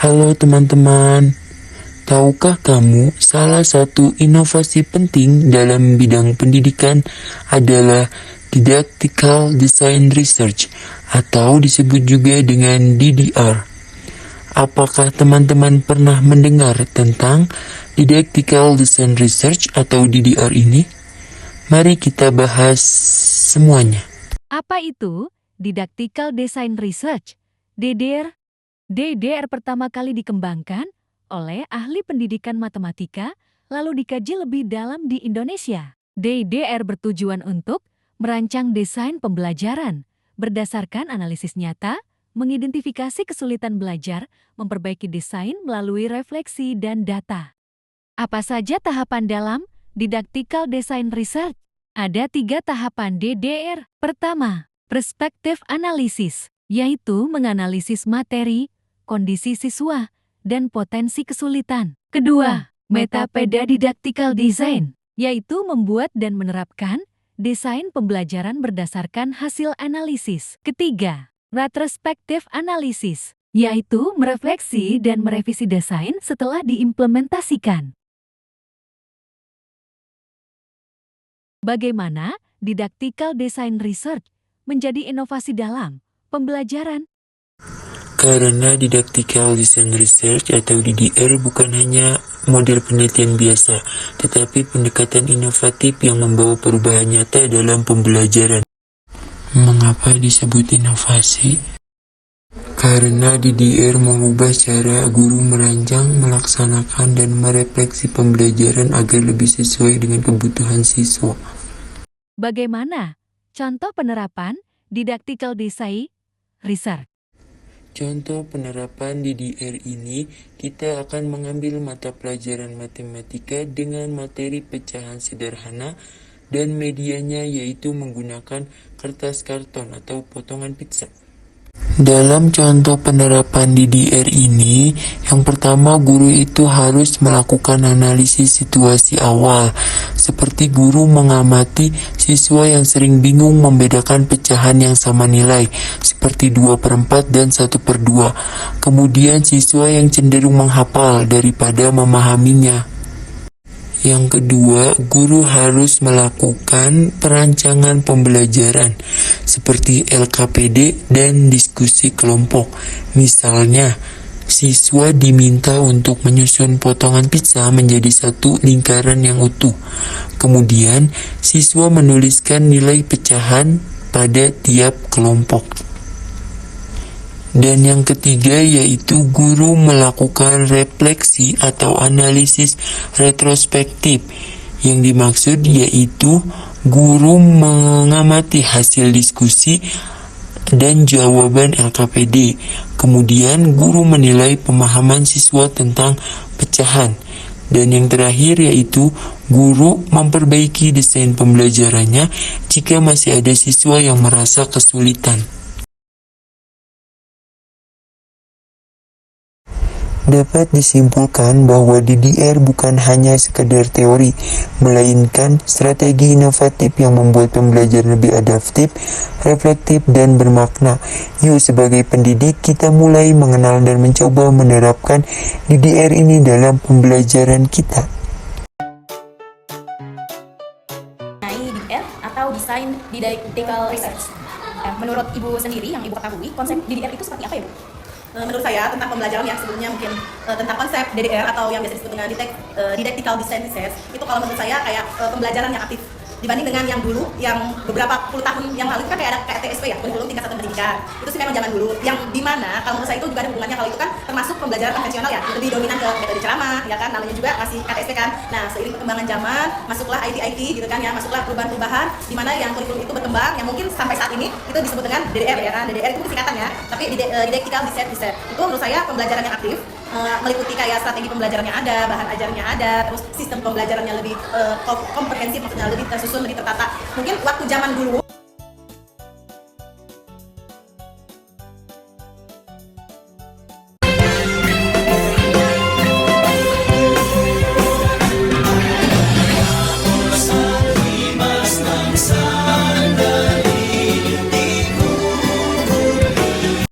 Halo teman-teman, tahukah kamu salah satu inovasi penting dalam bidang pendidikan adalah Didactical Design Research atau disebut juga dengan DDR. Apakah teman-teman pernah mendengar tentang Didactical Design Research atau DDR ini? Mari kita bahas semuanya. Apa itu Didactical Design Research? DDR? DDR pertama kali dikembangkan oleh ahli pendidikan matematika, lalu dikaji lebih dalam di Indonesia. DDR bertujuan untuk merancang desain pembelajaran berdasarkan analisis nyata, mengidentifikasi kesulitan belajar, memperbaiki desain melalui refleksi dan data. Apa saja tahapan dalam Didactical Design Research? Ada 3 tahapan DDR. Pertama, perspektif analisis, yaitu menganalisis materi, kondisi siswa, dan potensi kesulitan. Kedua, metapeda didactical design, yaitu membuat dan menerapkan desain pembelajaran berdasarkan hasil analisis. Ketiga, retrospektif analisis, yaitu merefleksi dan merevisi desain setelah diimplementasikan. Bagaimana Didactical Design Research menjadi inovasi dalam pembelajaran? Karena Didactical Design Research atau DDR bukan hanya model penelitian biasa, tetapi pendekatan inovatif yang membawa perubahan nyata dalam pembelajaran. Mengapa disebut inovasi? Karena DDR mengubah cara guru merancang, melaksanakan, dan merefleksi pembelajaran agar lebih sesuai dengan kebutuhan siswa. Bagaimana contoh penerapan Didactical Design Research? Contoh penerapan DDR ini, kita akan mengambil mata pelajaran matematika dengan materi pecahan sederhana dan medianya yaitu menggunakan kertas karton atau potongan pizza. Dalam contoh penerapan DDR ini, yang pertama guru itu harus melakukan analisis situasi awal, seperti guru mengamati siswa yang sering bingung membedakan pecahan yang sama nilai, seperti 2/4 dan 1/2. Kemudian siswa yang cenderung menghafal daripada memahaminya. Yang kedua, guru harus melakukan perancangan pembelajaran seperti LKPD dan diskusi kelompok. Misalnya, siswa diminta untuk menyusun potongan pizza menjadi satu lingkaran yang utuh. Kemudian, siswa menuliskan nilai pecahan pada tiap kelompok. Dan yang ketiga yaitu guru melakukan refleksi atau analisis retrospektif. Yang dimaksud yaitu guru mengamati hasil diskusi dan jawaban LKPD. Kemudian guru menilai pemahaman siswa tentang pecahan. Dan yang terakhir yaitu guru memperbaiki desain pembelajarannya jika masih ada siswa yang merasa kesulitan. Dapat disimpulkan bahwa DDR bukan hanya sekedar teori, melainkan strategi inovatif yang membuat pembelajaran lebih adaptif, reflektif, dan bermakna. Yuk sebagai pendidik kita mulai mengenal dan mencoba menerapkan DDR ini dalam pembelajaran kita. DDR atau Design Didactical Research. Menurut Ibu sendiri, yang Ibu ketahui, konsep DDR itu seperti apa ya, Bu? Menurut saya tentang pembelajaran yang sebelumnya mungkin tentang konsep DDR atau yang biasa disebut dengan Didactical Design Research, itu kalau menurut saya kayak pembelajaran yang aktif dibanding dengan yang dulu yang beberapa puluh tahun yang lalu kan kayak TSP ya, kurikulum tingkat satuan pendidikan. Itu sih memang zaman dulu yang dimana kalau menurut saya itu juga ada hubungannya, kalau itu kan termasuk pembelajaran konvensional ya, lebih dominan ke metode ceramah ya kan, namanya juga masih KTSP kan. Nah seiring perkembangan zaman masuklah IT gitu kan ya, masuklah perubahan-perubahan di mana yang kurikulum itu berkembang yang mungkin sampai saat ini itu disebut dengan DDR ya kan. DDR itu singkatannya, tapi Didactical Design Research itu menurut saya pembelajaran yang aktif, meliputi kayak strategi pembelajaran yang ada, bahan ajarnya ada, terus sistem pembelajarannya lebih komprehensif, maksudnya lebih tersusun, lebih tertata. Mungkin waktu zaman dulu